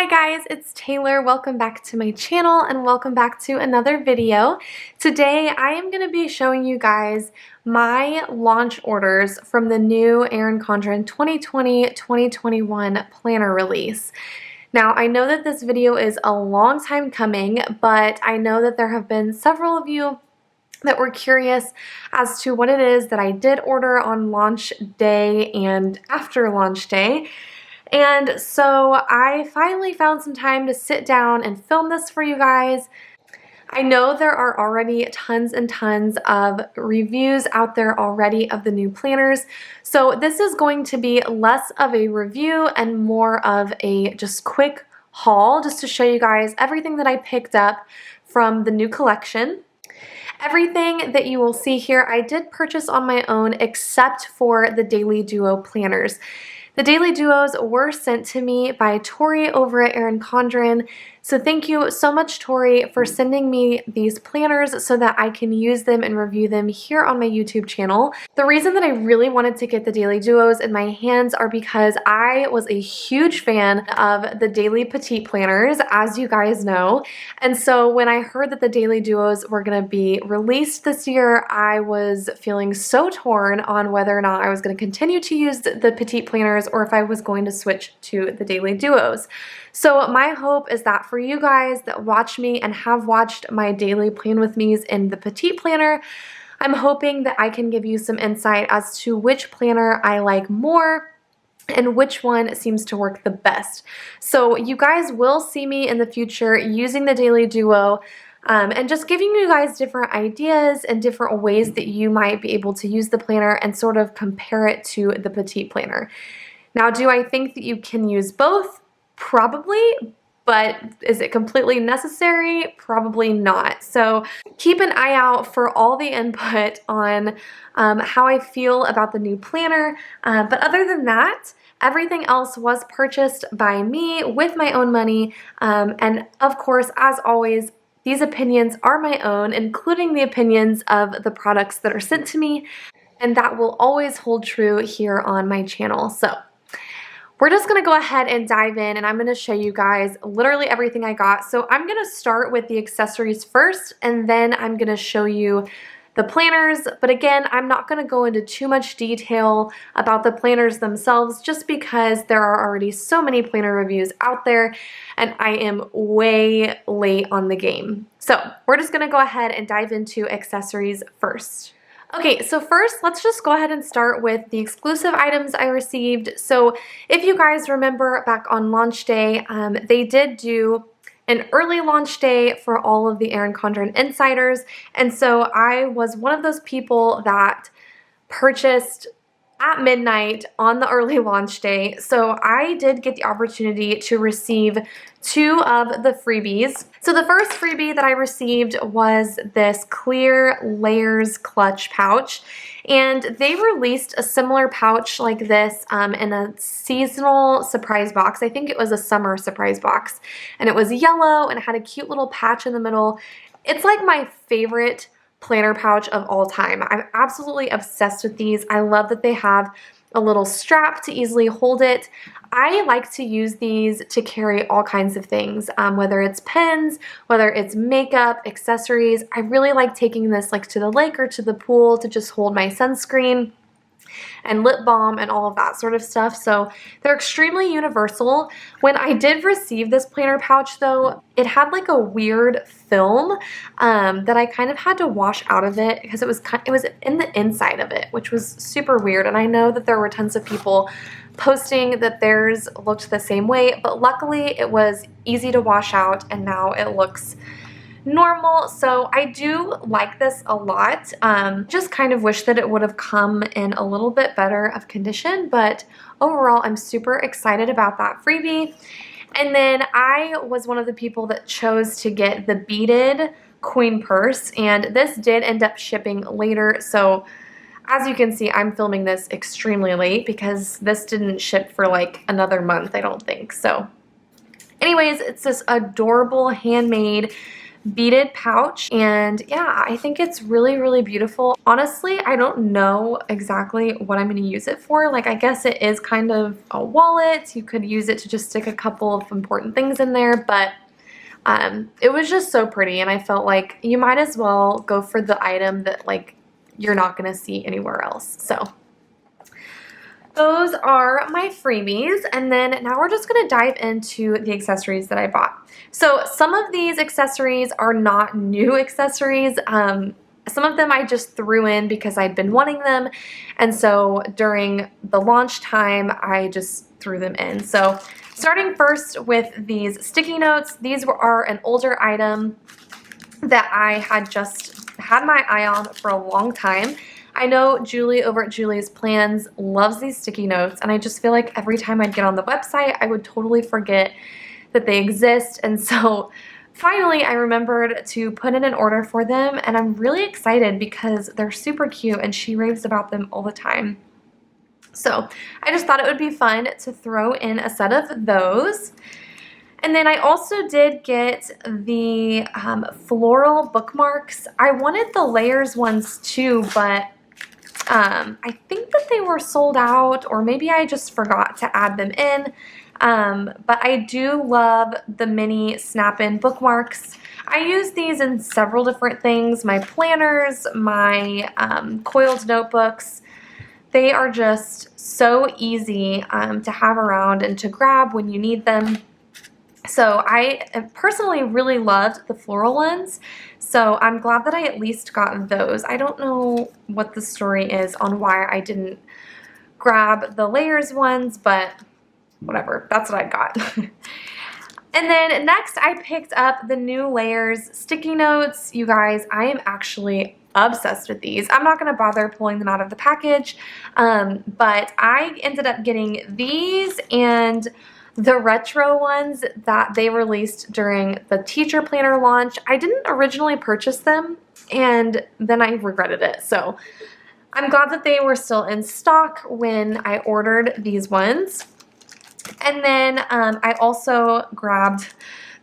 Hi guys, it's Taylor. Welcome back to my channel and welcome back to another video. Today I am going to be showing you guys my launch orders from the new Erin Condren 2020-2021 planner release. Now I know that this video is a long time coming, but I know that there have been several of you that were curious as to what it is that I did order on launch day and after launch day. And so I finally found some time to sit down and film this for you guys. I know there are already tons and tons of reviews out there already of the new planners, so this is going to be less of a review and more of a just quick haul just to show you guys everything that I picked up from the new collection. Everything that you will see here I did purchase on my own except for the Daily Duo planners. The Daily Duos were sent to me by Tori over at Erin Condren, so thank you so much, Tori, for sending me these planners so that I can use them and review them here on my YouTube channel. The reason that I really wanted to get the Daily Duos in my hands are because I was a huge fan of the Daily Petite planners, as you guys know, and so when I heard that the Daily Duos were going to be released this year, I was feeling so torn on whether or not I was going to continue to use the Petite planners or if I was going to switch to the Daily Duos. So my hope is that for you guys that watch me and have watched my daily plan with me's in the Petite planner, I'm hoping that I can give you some insight as to which planner I like more and which one seems to work the best. So you guys will see me in the future using the Daily Duo and just giving you guys different ideas and different ways that you might be able to use the planner and sort of compare it to the Petite planner. Now, do I think that you can use both? Probably, but is it completely necessary? Probably not. So keep an eye out for all the input on how I feel about the new planner. But other than that, everything else was purchased by me with my own money. And of course, as always, these opinions are my own, including the opinions of the products that are sent to me. And that will always hold true here on my channel. So we're just going to go ahead and dive in and I'm going to show you guys literally everything I got. So I'm going to start with the accessories first and then I'm going to show you the planners. But again, I'm not going to go into too much detail about the planners themselves just because there are already so many planner reviews out there and I am way late on the game. So we're just going to go ahead and dive into accessories first. Okay, so first, let's just go ahead and start with the exclusive items I received. So if you guys remember back on launch day, they did do an early launch day for all of the Erin Condren insiders. And so I was one of those people that purchased at midnight on the early launch day. So I did get the opportunity to receive 2 of the freebies. So the first freebie that I received was this clear layers clutch pouch. And they released a similar pouch like this in a seasonal surprise box. I think it was a summer surprise box. And it was yellow and it had a cute little patch in the middle. It's like my favorite planner pouch of all time. I'm absolutely obsessed with these. I love that they have a little strap to easily hold it. I like to use these to carry all kinds of things, whether it's pens, whether it's makeup, accessories. I really like taking this like to the lake or to the pool to just hold my sunscreen and lip balm and all of that sort of stuff. So they're extremely universal. When I did receive this planner pouch though, it had like a weird film that I kind of had to wash out of it because it was in the inside of it, which was super weird. And I know that there were tons of people posting that theirs looked the same way, but luckily it was easy to wash out and now it looks normal. So I do like this a lot. Just kind of wish that it would have come in a little bit better of condition, but overall I'm super excited about that freebie. And then I was one of the people that chose to get the beaded queen purse, and this did end up shipping later. So as you can see, I'm filming this extremely late because this didn't ship for like another month, I don't think. So anyways, it's this adorable handmade beaded pouch, and yeah, I think it's really, really beautiful. Honestly, I don't know exactly what I'm going to use it for. Like, I guess it is kind of a wallet. You could use it to just stick a couple of important things in there, but it was just so pretty, and I felt like you might as well go for the item that like you're not going to see anywhere else. So those are my freebies, and then now we're just going to dive into the accessories that I bought. So some of these accessories are not new accessories. Some of them I just threw in because I'd been wanting them, and so during the launch time I just threw them in. So starting first with these sticky notes, these are an older item that I had just had my eye on for a long time. I know Julie over at Julie's Plans loves these sticky notes, and I just feel like every time I'd get on the website, I would totally forget that they exist. And so finally, I remembered to put in an order for them, and I'm really excited because they're super cute, and she raves about them all the time. So I just thought it would be fun to throw in a set of those. And then I also did get the floral bookmarks. I wanted the layers ones too, but I think that they were sold out, or maybe I just forgot to add them in. But I do love the mini snap-in bookmarks. I use these in several different things. My planners, my coiled notebooks. They are just so easy to have around and to grab when you need them. So I personally really loved the floral ones, so I'm glad that I at least got those. I don't know what the story is on why I didn't grab the layers ones, but whatever, that's what I got. And then next I picked up the new layers sticky notes. You guys, I am actually obsessed with these. I'm not going to bother pulling them out of the package, but I ended up getting these and the retro ones that they released during the teacher planner launch. I didn't originally purchase them, and then I regretted it. So I'm glad that they were still in stock when I ordered these ones. And then I also grabbed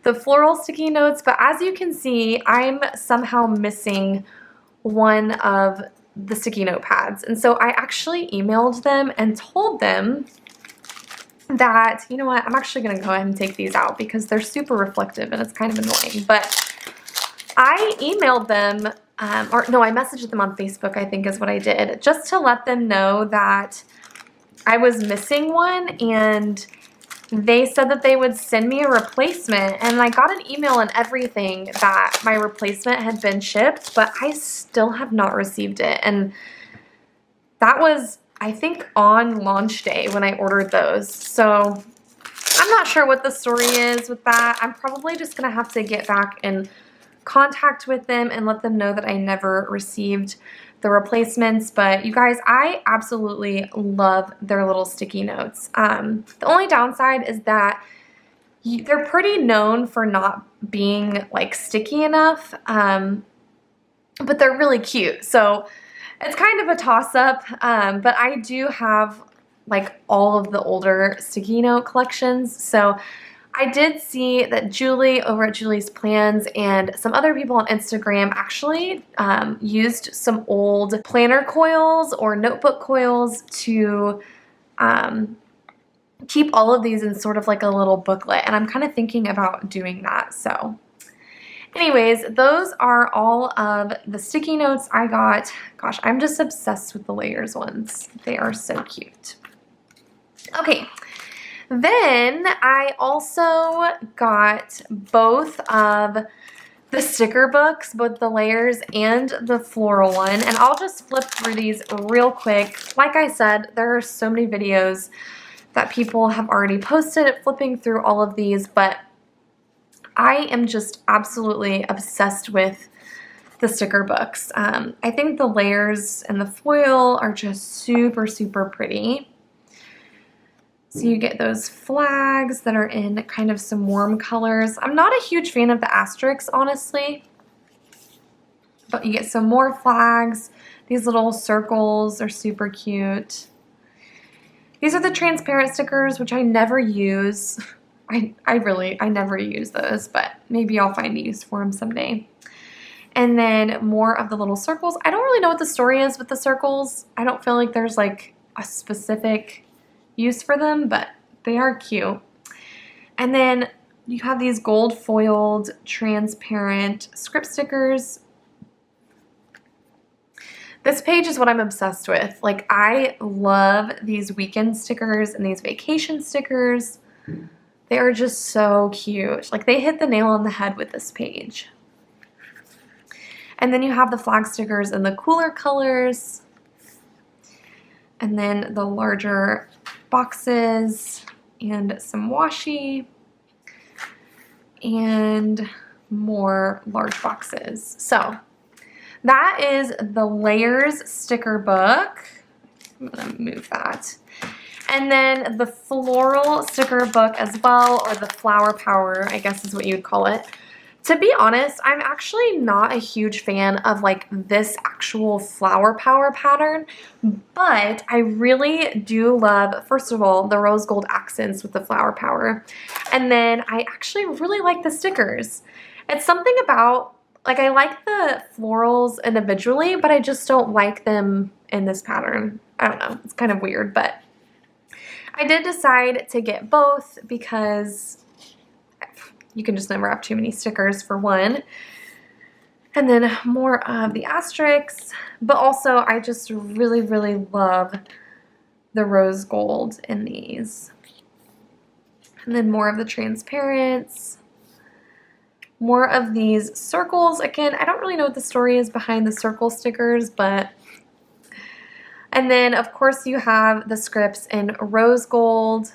the floral sticky notes, but as you can see, I'm somehow missing one of the sticky note pads. And so I actually emailed them and told them that, you know what, I'm actually going to go ahead and take these out because they're super reflective and it's kind of annoying. But I emailed them, or no, I messaged them on Facebook, I think is what I did, just to let them know that I was missing one, and they said that they would send me a replacement, and I got an email and everything that my replacement had been shipped, but I still have not received it. And that was, I think, on launch day when I ordered those. So I'm not sure what the story is with that. I'm probably just going to have to get back in contact with them and let them know that I never received the replacements. But you guys, I absolutely love their little sticky notes. The only downside is that they're pretty known for not being like sticky enough, but they're really cute. So it's kind of a toss-up, but I do have like all of the older sticky note collections. So I did see that Julie over at Julie's Plans and some other people on Instagram actually used some old planner coils or notebook coils to keep all of these in sort of like a little booklet, and I'm kind of thinking about doing that. So anyways, those are all of the sticky notes I got. Gosh, I'm just obsessed with the layers ones. They are so cute. Okay. Then I also got both of the sticker books, both the layers and the floral one, and I'll just flip through these real quick. Like I said, there are so many videos that people have already posted flipping through all of these, but I am just absolutely obsessed with the sticker books. I think the layers and the foil are just super, super pretty. So you get those flags that are in kind of some warm colors. I'm not a huge fan of the asterisks, honestly, but you get some more flags. These little circles are super cute. These are the transparent stickers, which I never use. I never use those, but maybe I'll find a use for them someday. And then more of the little circles. I don't really know what the story is with the circles. I don't feel like there's like a specific use for them, but they are cute. And then you have these gold foiled transparent script stickers. This page is what I'm obsessed with. Like, I love these weekend stickers and these vacation stickers. They are just so cute. Like, they hit the nail on the head with this page. And then you have the flag stickers in the cooler colors. And then the larger boxes and some washi. And more large boxes. So that is the Layers sticker book. I'm gonna move that. And then the floral sticker book as well, or the flower power, I guess is what you would call it. To be honest, I'm actually not a huge fan of like this actual flower power pattern, but I really do love, first of all, the rose gold accents with the flower power. And then I actually really like the stickers. It's something about, like, I like the florals individually, but I just don't like them in this pattern. I don't know, it's kind of weird, but I did decide to get both because you can just never have too many stickers for one. And then more of the asterisks, but also I just really, really love the rose gold in these. And then more of the transparents, more of these circles. Again, I don't really know what the story is behind the circle stickers, but... And then, of course, you have the scripts in rose gold.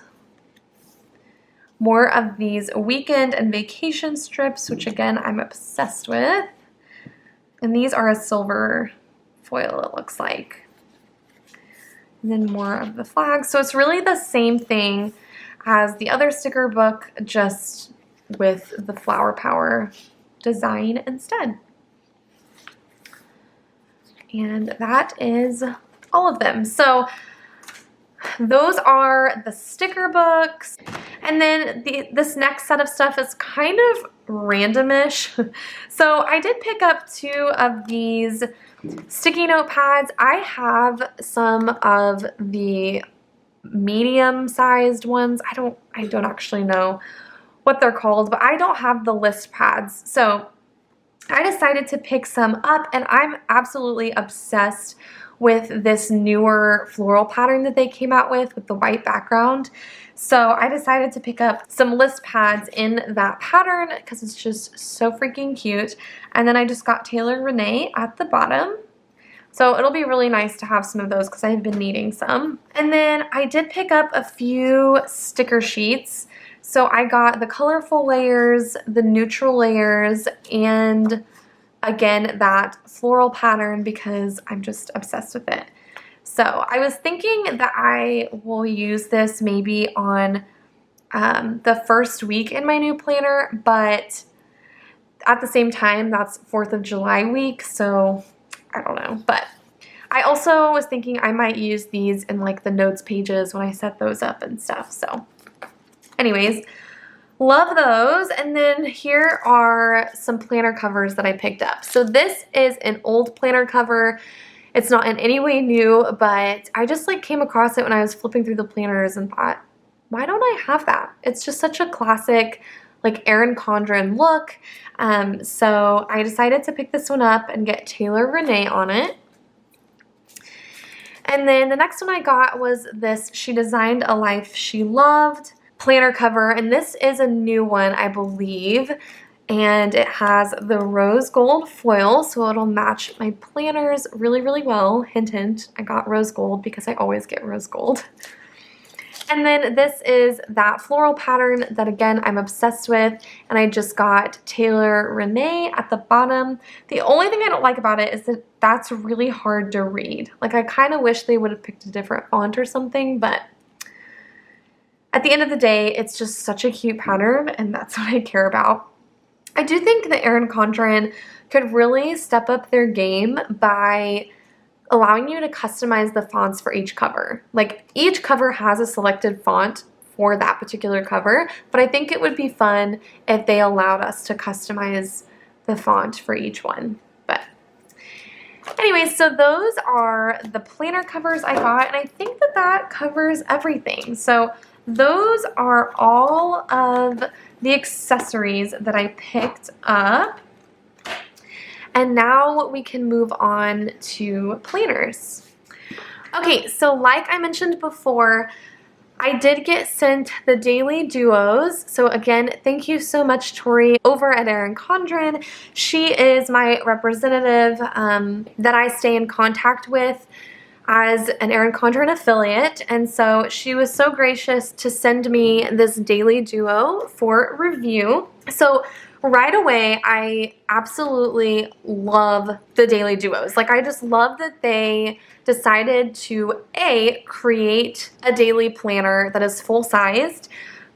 More of these weekend and vacation strips, which again, I'm obsessed with. And these are a silver foil, it looks like. And then more of the flags. So it's really the same thing as the other sticker book, just with the flower power design instead. And that is all of them. So those are the sticker books. And then this next set of stuff is kind of randomish. So I did pick up 2 of these sticky note pads. I have some of the medium-sized ones. I don't actually know what they're called, but I don't have the list pads. So I decided to pick some up, and I'm absolutely obsessed with this newer floral pattern that they came out with the white background. So I decided to pick up some list pads in that pattern because it's just so freaking cute. And then I just got Taylor Renee at the bottom. So it'll be really nice to have some of those because I've been needing some. And then I did pick up a few sticker sheets. So I got the colorful layers, the neutral layers, and again, that floral pattern because I'm just obsessed with it. So I was thinking that I will use this maybe on the first week in my new planner, but at the same time, that's 4th of July week, so I don't know. But I also was thinking I might use these in like the notes pages when I set those up and stuff. So anyways, love those. And then here are some planner covers that I picked up. So this is an old planner cover. It's not in any way new, but I just like came across it when I was flipping through the planners and thought, why don't I have that? It's just such a classic, like Erin Condren look. So I decided to pick this one up and get Taylor Renee on it. And then the next one I got was this She Designed a Life She Loved planner cover, and this is a new one, I believe, and it has the rose gold foil, so it'll match my planners really, really well. Hint, hint, I got rose gold because I always get rose gold. And then this is that floral pattern that, again, I'm obsessed with, and I just got Taylor Renee at the bottom. The only thing I don't like about it is that that's really hard to read. Like, I kind of wish they would have picked a different font or something, but at the end of the day, it's just such a cute pattern, and that's what I care about. I do think that Erin Condren could really step up their game by allowing you to customize the fonts for each cover. Like, each cover has a selected font for that particular cover, but I think it would be fun if they allowed us to customize the font for each one. But anyway, so those are the planner covers I got, and I think that that covers everything. So those are all of the accessories that I picked up. And now we can move on to planners. Okay, so like I mentioned before, I did get sent the daily duos. So again, thank you so much, Tori, over at Erin Condren. She is my representative that I stay in contact with as an Erin Condren affiliate, and so she was so gracious to send me this daily duo for review. So right away, I absolutely love the daily duos. Like, I just love that they decided to create a daily planner that is full-sized,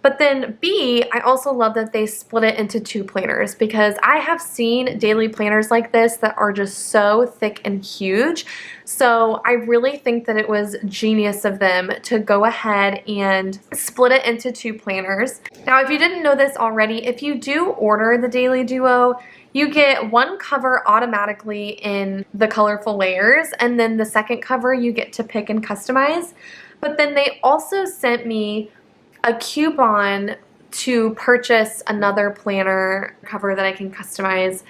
but then B, I also love that they split it into 2 planners, because I have seen daily planners like this that are just so thick and huge. So I really think that it was genius of them to go ahead and split it into 2 planners. Now, if you didn't know this already, if you do order the daily duo, you get 1 cover automatically in the colorful layers, and then the second cover you get to pick and customize. But then they also sent me a coupon to purchase another planner cover that I can customize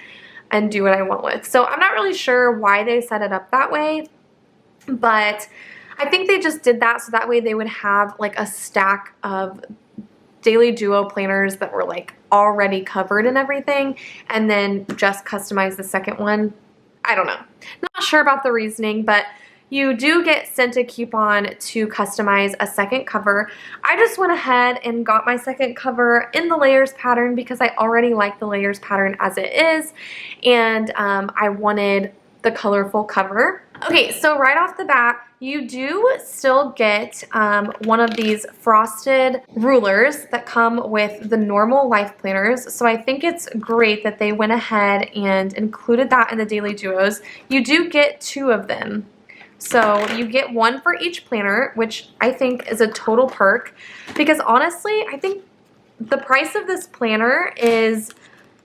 and do what I want with. So I'm not really sure why they set it up that way, but I think they just did that so that way they would have like a stack of daily duo planners that were like already covered and everything, and then just customize the second one. I don't know. Not sure about the reasoning, but you do get sent a coupon to customize a second cover. I just went ahead and got my second cover in the layers pattern because I already like the layers pattern as it is, and I wanted the colorful cover. Okay, so right off the bat, you do still get one of these frosted rulers that come with the normal life planners. So I think it's great that they went ahead and included that in the daily duos. You do get 2 of them. So you get 1 for each planner, which I think is a total perk, because honestly, I think the price of this planner is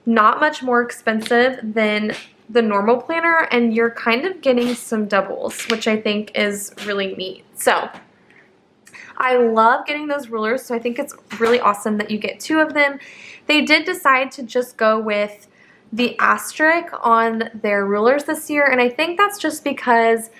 not much more expensive than the normal planner, and you're kind of getting some doubles, which I think is really neat. So I love getting those rulers, so I think it's really awesome that you get 2 of them. They did decide to just go with the asterisk on their rulers this year, and I think that's just because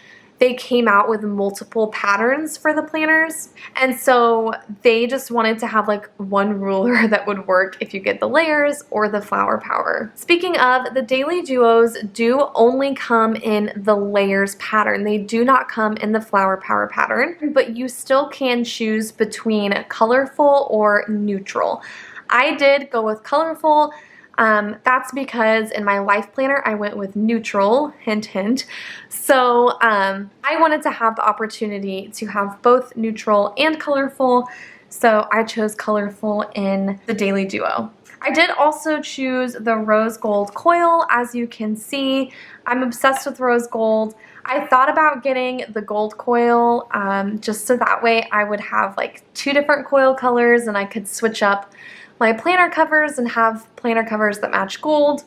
they came out with multiple patterns for the planners, and so they just wanted to have like 1 ruler that would work if you get the layers or the flower power. Speaking of, the daily duos do only come in the layers pattern. They do not come in the flower power pattern, but you still can choose between colorful or neutral. I did go with colorful. That's because in my life planner I went with neutral, hint hint. So I wanted to have the opportunity to have both neutral and colorful, so I chose colorful in the daily duo. I did also choose the rose gold coil. As you can see, I'm obsessed with rose gold. I thought about getting the gold coil just so that way I would have like 2 different coil colors and I could switch up my planner covers and have planner covers that match gold,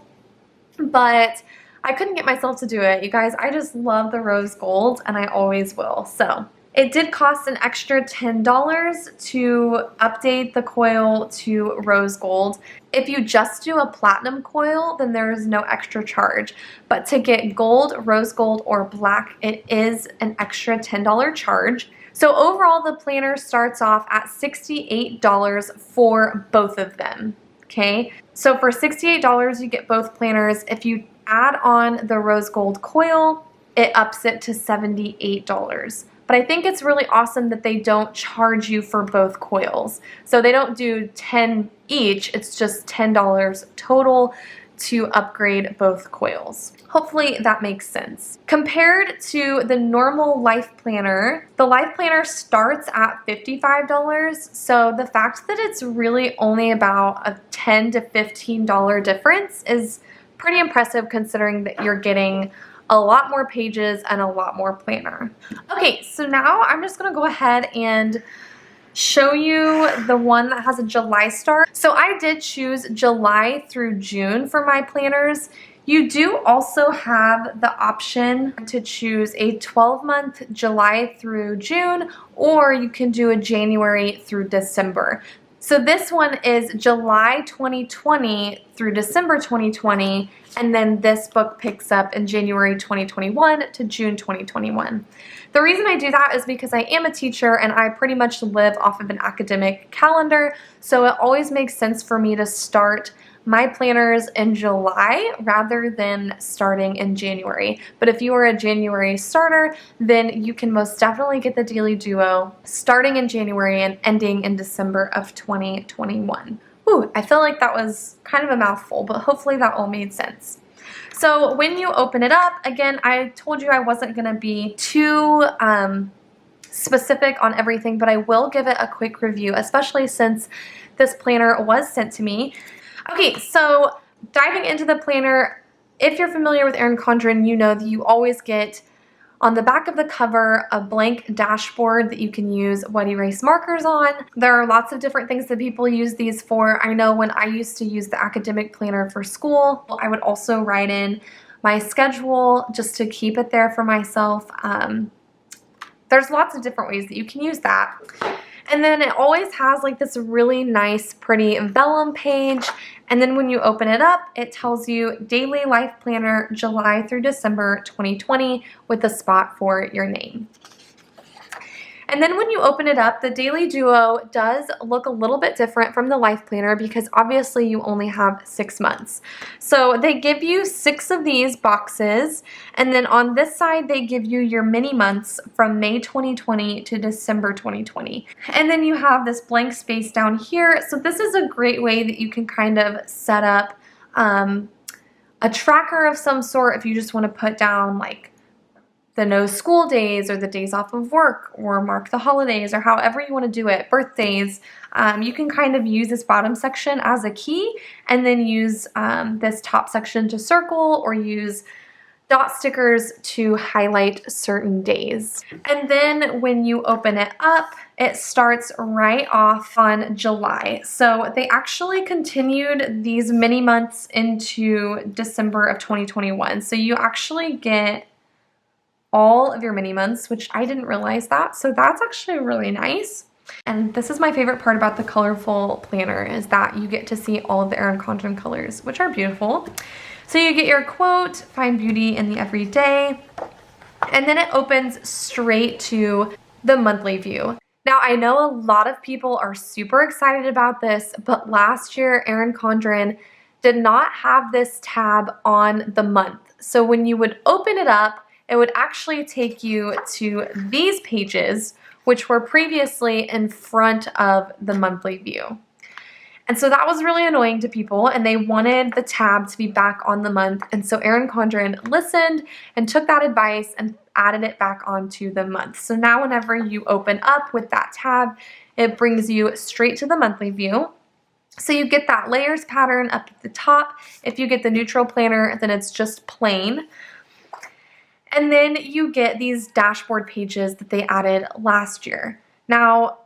but I couldn't get myself to do it. You guys, I just love the rose gold and I always will. So it did cost an extra $10 to update the coil to rose gold. If you just do a platinum coil, then there is no extra charge, but to get gold, rose gold, or black, it is an extra $10 charge. So overall, the planner starts off at $68 for both of them, okay? So for $68, you get both planners. If you add on the rose gold coil, it ups it to $78. But I think it's really awesome that they don't charge you for both coils. So they don't do 10 each, it's just $10 total to upgrade both coils. Hopefully that makes sense. Compared to the normal life planner, the life planner starts at $55, so the fact that it's really only about a $10 to $15 difference is pretty impressive considering that you're getting a lot more pages and a lot more planner. Okay, so now I'm just gonna go ahead and show you the one that has a July start. So I did choose July through June for my planners. You do also have the option to choose a 12-month July through June, or you can do a January through December. So this one is July 2020 through December 2020, and then this book picks up in January 2021 to June 2021. The reason I do that is because I am a teacher and I pretty much live off of an academic calendar, so it always makes sense for me to start my planners in July rather than starting in January. But if you are a January starter, then you can most definitely get the Daily Duo starting in January and ending in December of 2021. Ooh, I feel like that was kind of a mouthful, but hopefully that all made sense. So when you open it up, again, I told you I wasn't going to be too specific on everything, but I will give it a quick review, especially since this planner was sent to me. Okay, so diving into the planner, if you're familiar with Erin Condren, you know that you always get on the back of the cover a blank dashboard that you can use wet erase markers on. There are lots of different things that people use these for. I know when I used to use the academic planner for school, I would also write in my schedule just to keep it there for myself. There's lots of different ways that you can use that. And then it always has like this really nice, pretty vellum page. And then when you open it up, it tells you Daily Life Planner, July through December 2020 with a spot for your name. And then when you open it up, the Daily Duo does look a little bit different from the Life Planner because obviously you only have 6 months. So they give you 6 of these boxes, and then on this side they give you your mini months from May 2020 to December 2020. And then you have this blank space down here. So this is a great way that you can kind of set up a tracker of some sort if you just want to put down like the no school days or the days off of work or mark the holidays or however you want to do it, birthdays. You can kind of use this bottom section as a key and then use this top section to circle or use dot stickers to highlight certain days. And then when you open it up, it starts right off on July. So they actually continued these mini months into December of 2021. So you actually get all of your mini months, which I didn't realize that. So that's actually really nice. And this is my favorite part about the colorful planner is that you get to see all of the Erin Condren colors, which are beautiful. So you get your quote, find beauty in the everyday, and then it opens straight to the monthly view. Now I know a lot of people are super excited about this, but last year Erin Condren did not have this tab on the month. So when you would open it up, it would actually take you to these pages, which were previously in front of the monthly view. And so that was really annoying to people, and they wanted the tab to be back on the month. And so Erin Condren listened and took that advice and added it back onto the month. So now whenever you open up with that tab, it brings you straight to the monthly view. So you get that layers pattern up at the top. If you get the neutral planner, then it's just plain. And then you get these dashboard pages that they added last year. Now,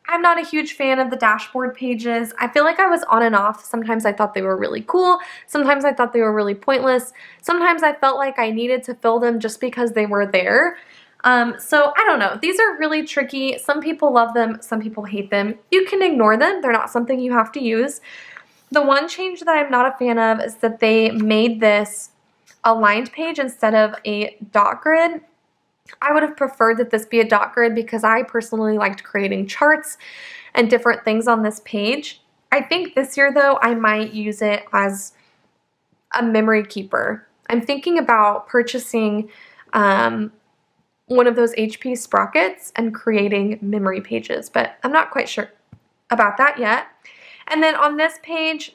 I'm not a huge fan of the dashboard pages. I feel like I was on and off. Sometimes I thought they were really cool. Sometimes I thought they were really pointless. Sometimes I felt like I needed to fill them just because they were there. So I don't know. These are really tricky. Some people love them. Some people hate them. You can ignore them. They're not something you have to use. The one change that I'm not a fan of is that they made this a lined page instead of a dot grid. I would have preferred that this be a dot grid because I personally liked creating charts and different things on this page. I think this year though, I might use it as a memory keeper. I'm thinking about purchasing one of those HP sprockets and creating memory pages, but I'm not quite sure about that yet. And then on this page,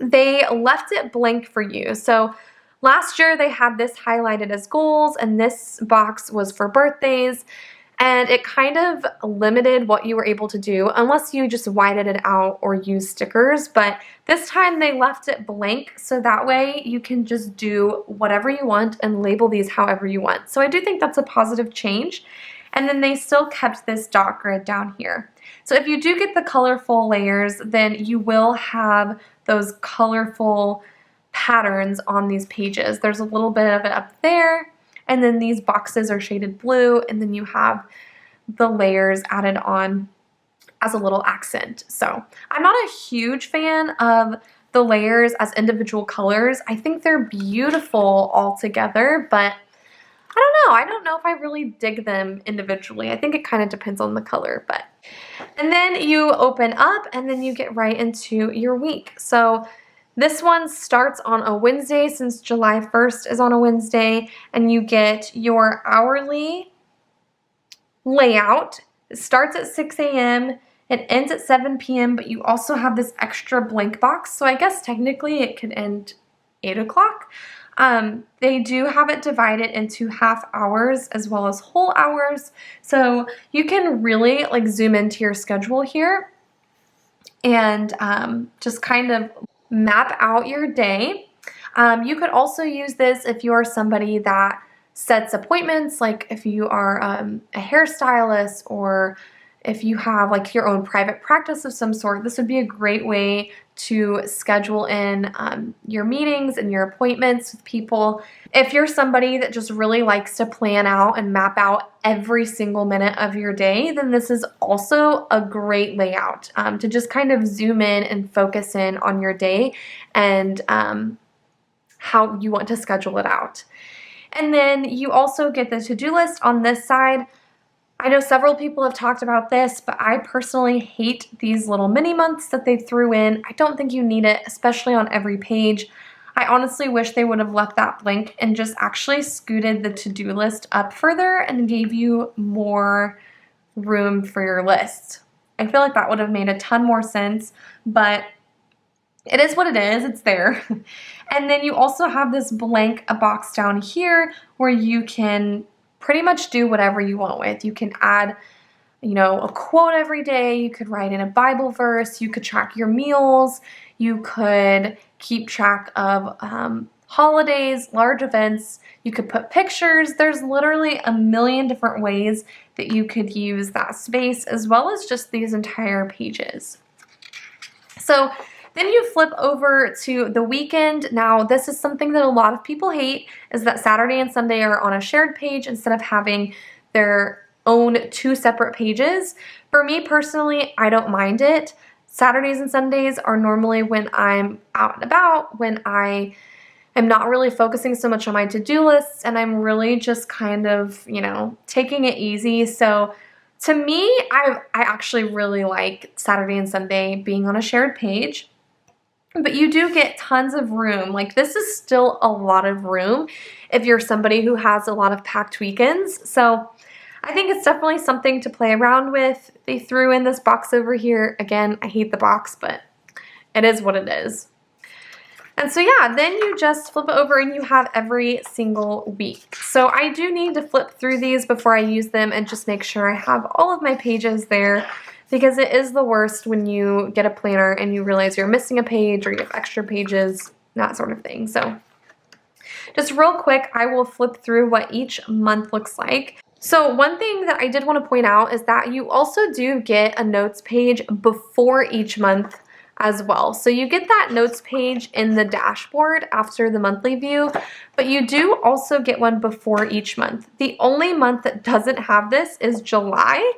they left it blank for you. So last year they had this highlighted as goals and this box was for birthdays, and it kind of limited what you were able to do unless you just whited it out or use stickers. But this time they left it blank so that way you can just do whatever you want and label these however you want. So I do think that's a positive change. And then they still kept this dot grid down here. So if you do get the colorful layers, then you will have those colorful patterns on these pages. There's a little bit of it up there, and then these boxes are shaded blue, and then you have the layers added on as a little accent. So I'm not a huge fan of the layers as individual colors. I think they're beautiful all together, but I don't know. I don't know if I really dig them individually. I think it kind of depends on the color, but. And then you open up and then you get right into your week. So this one starts on a Wednesday, since July 1st is on a Wednesday, and you get your hourly layout. It starts at 6 a.m. It ends at 7 p.m., but you also have this extra blank box. So I guess technically it could end 8 o'clock. They do have it divided into half hours as well as whole hours. So you can really like zoom into your schedule here and just kind of map out your day. You could also use this if you are somebody that sets appointments, like if you are a hairstylist or if you have like your own private practice of some sort. This would be a great way to schedule in your meetings and your appointments with people. If you're somebody that just really likes to plan out and map out every single minute of your day, then this is also a great layout to just kind of zoom in and focus in on your day and how you want to schedule it out. And then you also get the to-do list on this side. I know several people have talked about this, but I personally hate these little mini months that they threw in. I don't think you need it, especially on every page. I honestly wish they would have left that blank and just actually scooted the to-do list up further and gave you more room for your list. I feel like that would have made a ton more sense, but it is what it is. It's there. And then you also have this blank box down here where you can pretty much do whatever you want with. You can add, you know, a quote every day. You could write in a Bible verse. You could track your meals. You could keep track of holidays, large events. You could put pictures. There's literally a million different ways that you could use that space, as well as just these entire pages. So then you flip over to the weekend. Now, this is something that a lot of people hate, is that Saturday and Sunday are on a shared page instead of having their own two separate pages. For me personally, I don't mind it. Saturdays and Sundays are normally when I'm out and about, when I am not really focusing so much on my to-do lists, and I'm really just kind of, you know, taking it easy. So to me, I actually really like Saturday and Sunday being on a shared page. But you do get tons of room. Like, this is still a lot of room if you're somebody who has a lot of packed weekends. So I think it's definitely something to play around with. They threw in this box over here. Again, I hate the box, but it is what it is. And so yeah, then you just flip it over and you have every single week. So I do need to flip through these before I use them and just make sure I have all of my pages there, because it is the worst when you get a planner and you realize you're missing a page or you have extra pages, that sort of thing. So just real quick, I will flip through what each month looks like. So one thing that I did want to point out is that you also do get a notes page before each month as well. So you get that notes page in the dashboard after the monthly view, but you do also get one before each month. The only month that doesn't have this is July,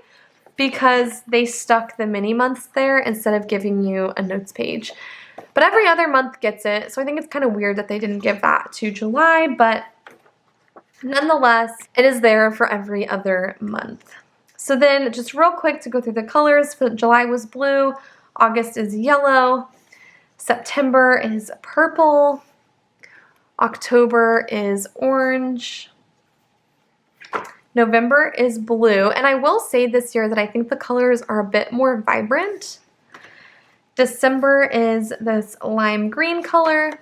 because they stuck the mini months there instead of giving you a notes page. But every other month gets it, so I think it's kind of weird that they didn't give that to July, but nonetheless, it is there for every other month. So then just real quick to go through the colors, for July was blue, August is yellow, September is purple, October is orange, November is blue, and I will say this year that I think the colors are a bit more vibrant. December is this lime green color,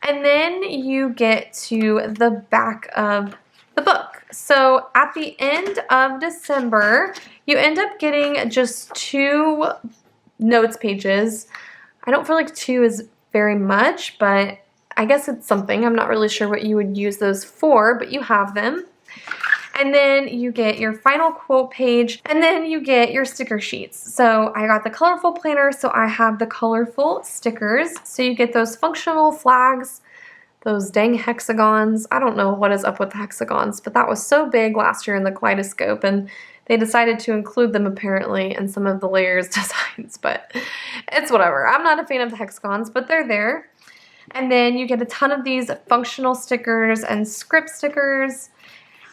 and then you get to the back of the book. So at the end of December, you end up getting just 2 notes pages. I don't feel like 2 is very much, but I guess it's something. I'm not really sure what you would use those for, but you have them. And then you get your final quote page, and then you get your sticker sheets. So I got the colorful planner, so I have the colorful stickers. So you get those functional flags, those dang hexagons. I don't know what is up with the hexagons, but that was so big last year in the kaleidoscope, and they decided to include them apparently in some of the layers designs, but it's whatever. I'm not a fan of the hexagons, but they're there. And then you get a ton of these functional stickers and script stickers.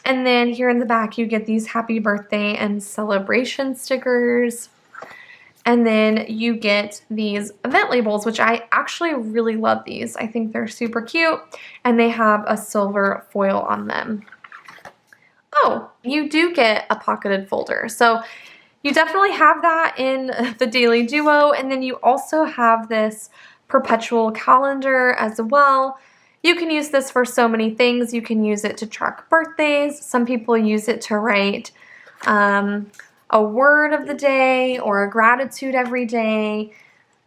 And then here in the back, you get these happy birthday and celebration stickers. And then you get these event labels, which I actually really love these. I think they're super cute, and they have a silver foil on them. Oh, you do get a pocketed folder. So you definitely have that in the Daily Duo, and then you also have this perpetual calendar as well. You can use this for so many things. You can use it to track birthdays. Some people use it to write a word of the day or a gratitude every day.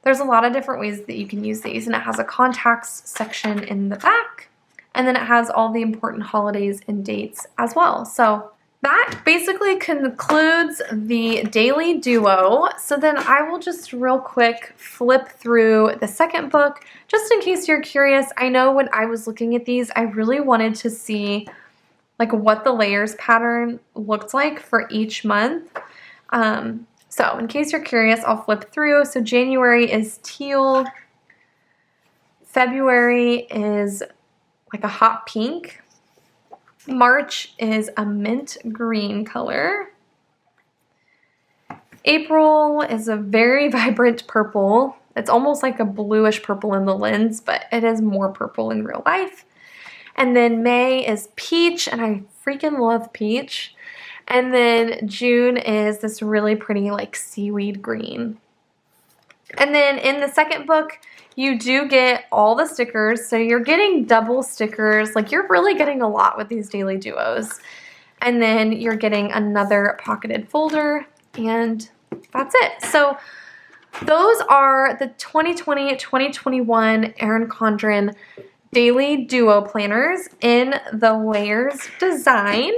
There's a lot of different ways that you can use these, and it has a contacts section in the back, and then it has all the important holidays and dates as well. So that basically concludes the Daily Duo. So then I will just real quick flip through the second book, just in case you're curious. I know when I was looking at these, I really wanted to see like what the layers pattern looked like for each month. So in case you're curious, I'll flip through. So January is teal. February is like a hot pink. March is a mint green color. April is a very vibrant purple. It's almost like a bluish purple in the lens, but it is more purple in real life. And then May is peach, and I freaking love peach. And then June is this really pretty like seaweed green. And then in the second book, you do get all the stickers. So you're getting double stickers. Like you're really getting a lot with these Daily Duos. And then you're getting another pocketed folder, and that's it. So those are the 2020-2021 Erin Condren Daily Duo planners in the layers design.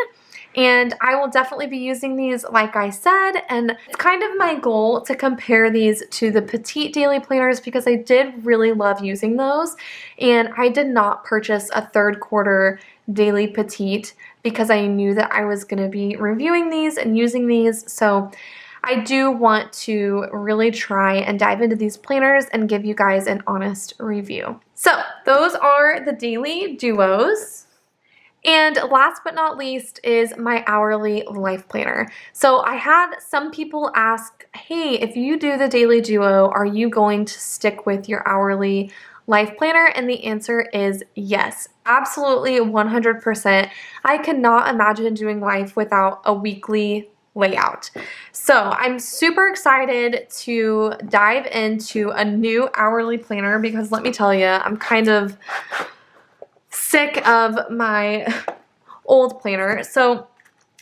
And I will definitely be using these, like I said, and it's kind of my goal to compare these to the petite daily planners because I did really love using those, and I did not purchase a third quarter daily petite because I knew that I was going to be reviewing these and using these. So I do want to really try and dive into these planners and give you guys an honest review. So those are the Daily Duos. And last but not least is my hourly life planner. So I had some people ask, hey, if you do the Daily Duo, are you going to stick with your hourly life planner? And the answer is yes, absolutely 100%. I cannot imagine doing life without a weekly layout. So I'm super excited to dive into a new hourly planner because let me tell you, I'm kind of sick of my old planner. So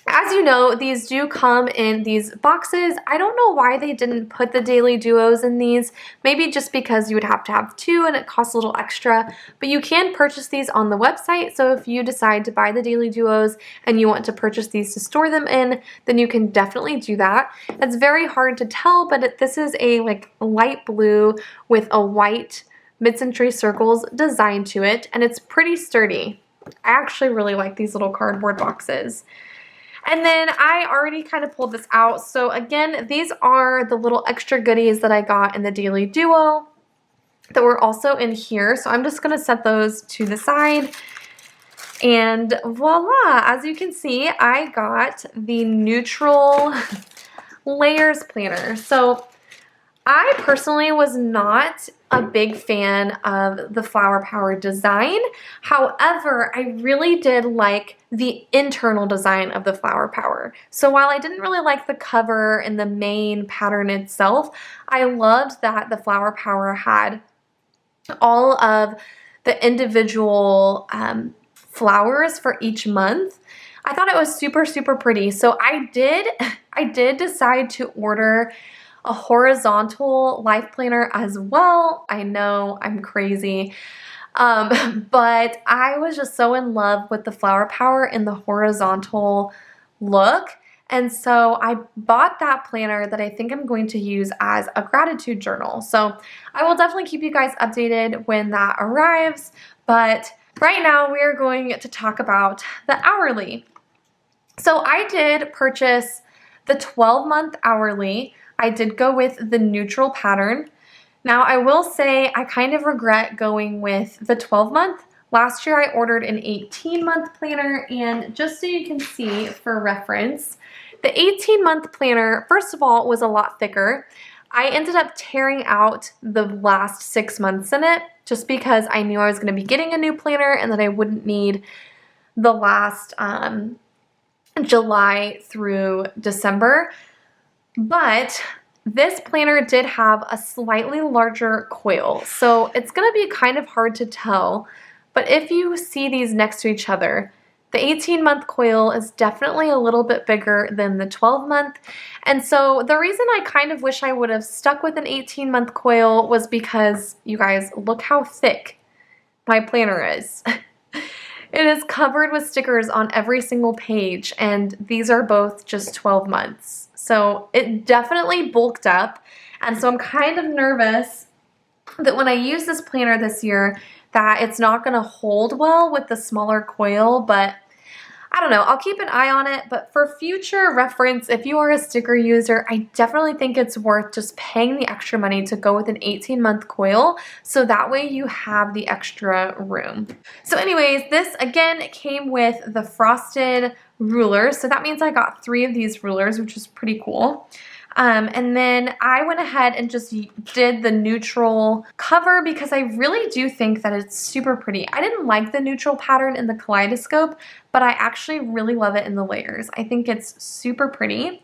as you know, these do come in these boxes. I don't know why they didn't put the Daily Duos in these. Maybe just because you would have to have two and it costs a little extra, but you can purchase these on the website. So if you decide to buy the Daily Duos and you want to purchase these to store them in, then you can definitely do that. It's very hard to tell, but this is a like light blue with a white mid-century circles design to it, and it's pretty sturdy. I actually really like these little cardboard boxes. And then I already kind of pulled this out. So again, these are the little extra goodies that I got in the Daily Duo that were also in here. So I'm just going to set those to the side. And voila, as you can see, I got the neutral layers planner. So I personally was not a big fan of the Flower Power design. However, I really did like the internal design of the Flower Power. So while I didn't really like the cover and the main pattern itself, I loved that the Flower Power had all of the individual flowers for each month. I thought it was super, super pretty. So I did decide to order a horizontal life planner as well. I know, I'm crazy. But I was just so in love with the flower power in the horizontal look. And so I bought that planner that I think I'm going to use as a gratitude journal. So I will definitely keep you guys updated when that arrives. But right now we are going to talk about the hourly. So I did purchase the 12-month hourly. I did go with the neutral pattern. Now I will say I kind of regret going with the 12-month. Last year I ordered an 18-month planner, and just so you can see for reference, the 18-month planner, first of all, was a lot thicker. I ended up tearing out the last 6 months in it just because I knew I was going to be getting a new planner and that I wouldn't need the last July through December. But this planner did have a slightly larger coil, so it's going to be kind of hard to tell. But if you see these next to each other, the 18-month coil is definitely a little bit bigger than the 12-month. And so the reason I kind of wish I would have stuck with an 18-month coil was because, you guys, look how thick my planner is. It is covered with stickers on every single page, and these are both just 12 months. So it definitely bulked up, and so I'm kind of nervous that when I use this planner this year that it's not going to hold well with the smaller coil, but I don't know. I'll keep an eye on it, but for future reference, if you are a sticker user, I definitely think it's worth just paying the extra money to go with an 18-month coil, so that way you have the extra room. So anyways, this again came with the frosted rulers, so that means I got 3 of these rulers, which is pretty cool. And then I went ahead and just did the neutral cover because I really do think that it's super pretty. I didn't like the neutral pattern in the kaleidoscope, but I actually really love it in the layers. I think it's super pretty.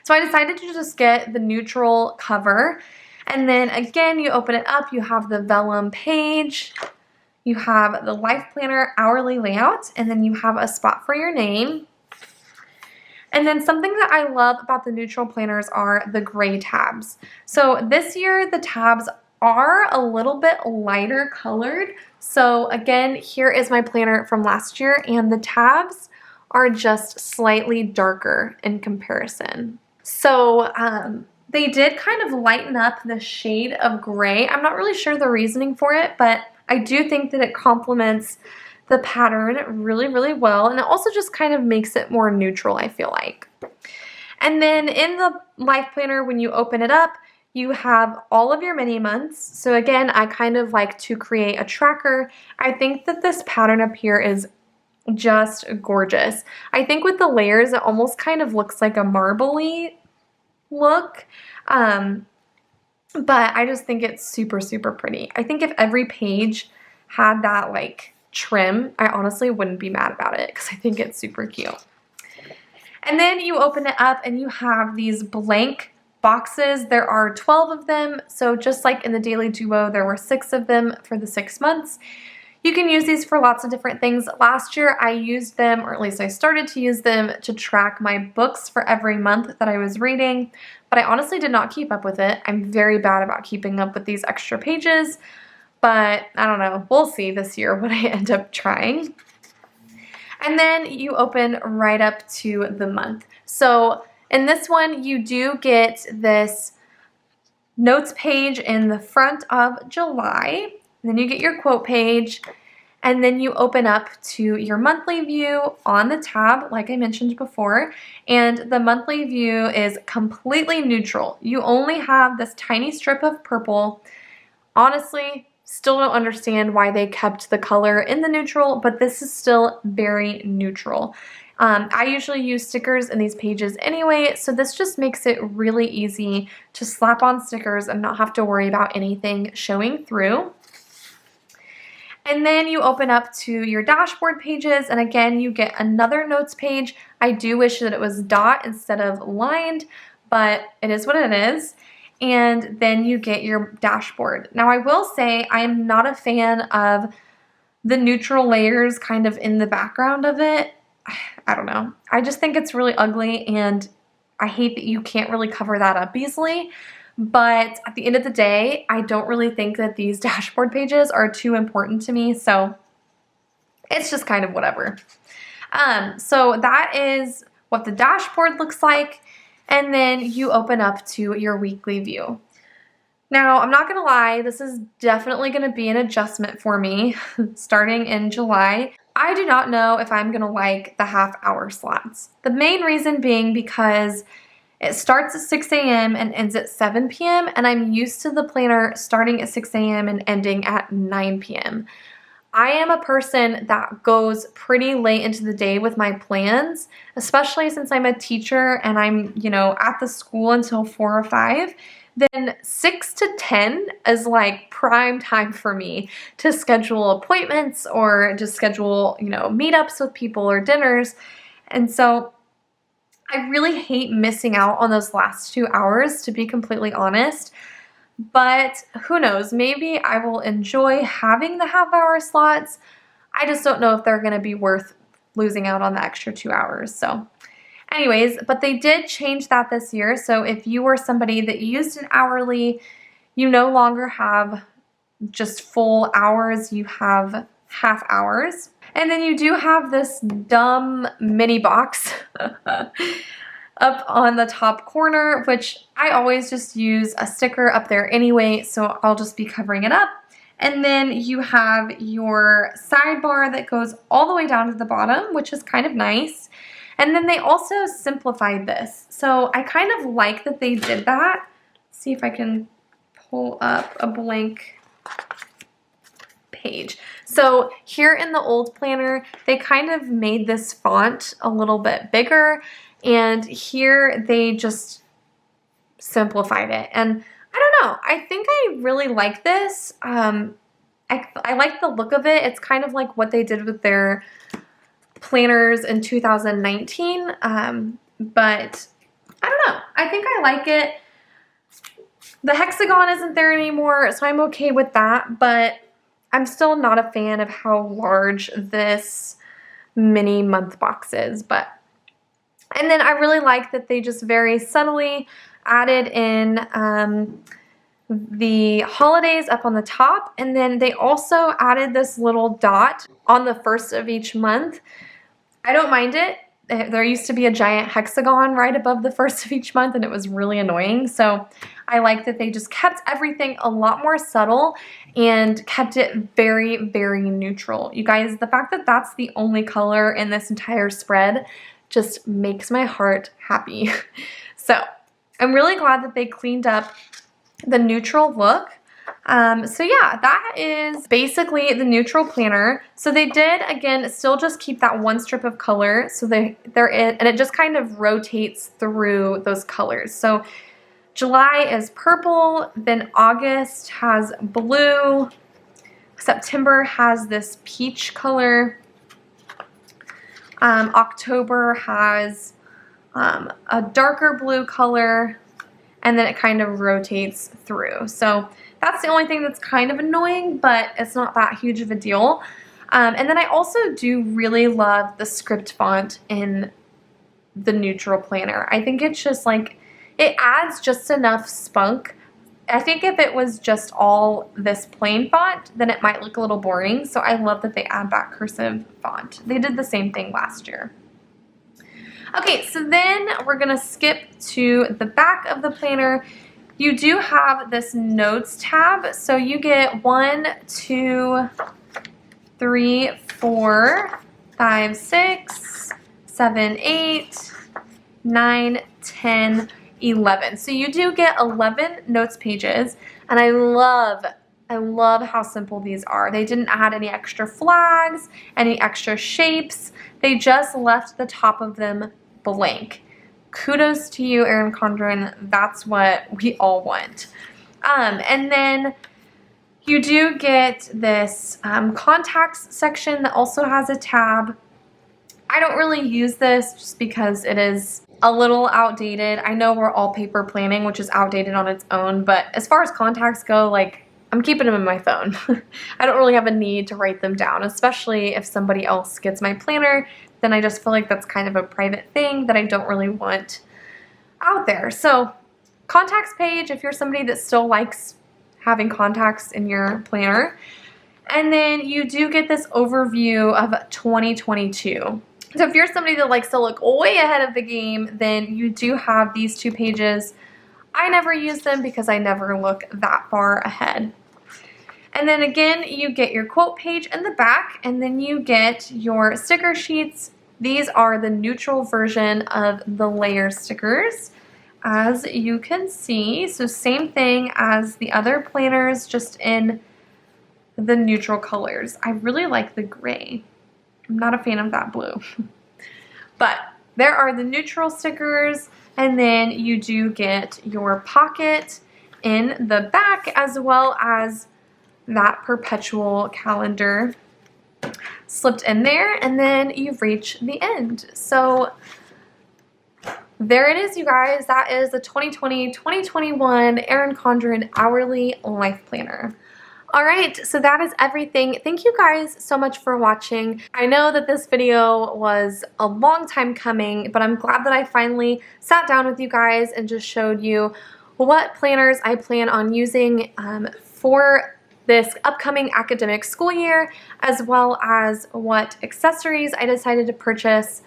So I decided to just get the neutral cover. And then again, you open it up, you have the vellum page, you have the life planner hourly layout, and then you have a spot for your name. And then something that I love about the neutral planners are the gray tabs. So this year the tabs are a little bit lighter colored. So again, here is my planner from last year, and the tabs are just slightly darker in comparison. So they did kind of lighten up the shade of gray. I'm not really sure the reasoning for it, but I do think that it complements the pattern really, really well, and it also just kind of makes it more neutral, I feel like. And then in the life planner, when you open it up, you have all of your mini months. So again, I kind of like to create a tracker. I think that this pattern up here is just gorgeous. I think with the layers, it almost kind of looks like a marbly look. But I just think it's super, super pretty. I think if every page had that like trim, I honestly wouldn't be mad about it because I think it's super cute. And then you open it up and you have these blank boxes. There are 12 of them, so just like in the Daily Duo, there were 6 of them for the 6 months. You can use these for lots of different things. Last year I used them, or at least I started to use them, to track my books for every month that I was reading, but I honestly did not keep up with it. I'm very bad about keeping up with these extra pages. But I don't know, we'll see this year what I end up trying. And then you open right up to the month. So in this one, you do get this notes page in the front of July. Then you get your quote page, and then you open up to your monthly view on the tab, like I mentioned before. And the monthly view is completely neutral. You only have this tiny strip of purple. Honestly, still don't understand why they kept the color in the neutral, but this is still very neutral. I usually use stickers in these pages anyway, so this just makes it really easy to slap on stickers and not have to worry about anything showing through. And then you open up to your dashboard pages, and again, you get another notes page. I do wish that it was dot instead of lined, but it is what it is. And then you get your dashboard. Now I will say I am not a fan of the neutral layers kind of in the background of it. I don't know. I just think it's really ugly, and I hate that you can't really cover that up easily. But at the end of the day, I don't really think that these dashboard pages are too important to me, so it's just kind of whatever. So that is what the dashboard looks like, and then you open up to your weekly view. Now, I'm not gonna lie, this is definitely gonna be an adjustment for me starting in July. I do not know if I'm gonna like the half-hour slots. The main reason being because it starts at 6 a.m. and ends at 7 p.m. and I'm used to the planner starting at 6 a.m. and ending at 9 p.m. I am a person that goes pretty late into the day with my plans, especially since I'm a teacher and I'm, at the school until 4 or 5. Then 6 to 10 is like prime time for me to schedule appointments or just schedule, meetups with people or dinners. And so I really hate missing out on those last 2 hours, to be completely honest. But who knows, maybe I will enjoy having the half-hour slots. I just don't know if they're going to be worth losing out on the extra 2 hours. So anyways, but they did change that this year. So if you were somebody that used an hourly, you no longer have just full hours, you have half hours. And then you do have this dumb mini box up on the top corner, which I always just use a sticker up there anyway, so I'll just be covering it up. And then you have your sidebar that goes all the way down to the bottom, which is kind of nice. And then they also simplified this. So I kind of like that they did that. Let's see if I can pull up a blank page. So here in the old planner, they kind of made this font a little bit bigger, and here they just simplified it. And I don't know, I think I really like this. I like the look of it. It's kind of like what they did with their planners in 2019, but I don't know. I think I like it. The hexagon isn't there anymore, so I'm okay with that, but I'm still not a fan of how large this mini month box is. And then I really like that they just very subtly added in the holidays up on the top, and then they also added this little dot on the first of each month. I don't mind it. There used to be a giant hexagon right above the first of each month, and it was really annoying. So I like that they just kept everything a lot more subtle and kept it very, very neutral. You guys, the fact that that's the only color in this entire spread just makes my heart happy. So I'm really glad that they cleaned up the neutral look. So yeah, that is basically the neutral planner. So they did, again, still just keep that one strip of color. So they're in, and it just kind of rotates through those colors. So July is purple, then August has blue, September has this peach color, October has a darker blue color, and then it kind of rotates through. So that's the only thing that's kind of annoying, but it's not that huge of a deal. And then I also do really love the script font in the neutral planner. I think it's just like, it adds just enough spunk. I think if it was just all this plain font, then it might look a little boring. So I love that they add that cursive font. They did the same thing last year. Okay, so then we're gonna skip to the back of the planner. You do have this notes tab. So you get 1, 2, 3, 4, 5, 6, 7, 8, 9, 10, 11. So you do get 11 notes pages, and I love how simple these are. They didn't add any extra flags, any extra shapes. They just left the top of them blank. Kudos to you, Erin Condren. That's what we all want. And then you do get this contacts section that also has a tab. I don't really use this just because it is a little outdated. I know we're all paper planning, which is outdated on its own, but as far as contacts go, like, I'm keeping them in my phone. I don't really have a need to write them down, especially if somebody else gets my planner, then I just feel like that's kind of a private thing that I don't really want out there. So contacts page if you're somebody that still likes having contacts in your planner. And then you do get this overview of 2022. So if you're somebody that likes to look way ahead of the game, then you do have these 2 pages. I never use them because I never look that far ahead. And then again, you get your quote page in the back, and then you get your sticker sheets. These are the neutral version of the layer stickers, as you can see. So same thing as the other planners, just in the neutral colors. I really like the gray. I'm not a fan of that blue. But there are the neutral stickers, and then you do get your pocket in the back, as well as that perpetual calendar slipped in there, and then you've reached the end. So there it is, you guys. That is the 2020-2021 Erin Condren Hourly Life Planner. Alright, so that is everything. Thank you guys so much for watching. I know that this video was a long time coming, but I'm glad that I finally sat down with you guys and just showed you what planners I plan on using for this upcoming academic school year, as well as what accessories I decided to purchase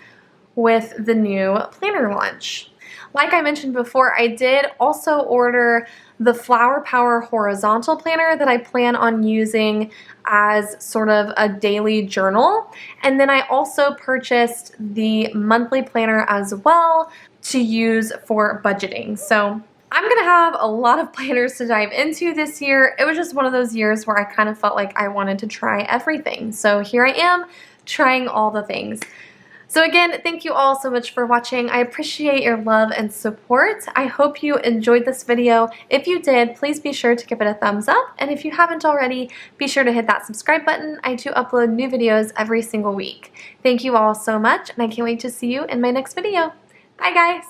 with the new planner launch. Like I mentioned before, I did also order the Flower Power horizontal planner that I plan on using as sort of a daily journal. And then I also purchased the monthly planner as well to use for budgeting. So I'm going to have a lot of planners to dive into this year. It was just one of those years where I kind of felt like I wanted to try everything. So here I am trying all the things. So again, thank you all so much for watching. I appreciate your love and support. I hope you enjoyed this video. If you did, please be sure to give it a thumbs up. And if you haven't already, be sure to hit that subscribe button. I do upload new videos every single week. Thank you all so much, and I can't wait to see you in my next video. Bye, guys.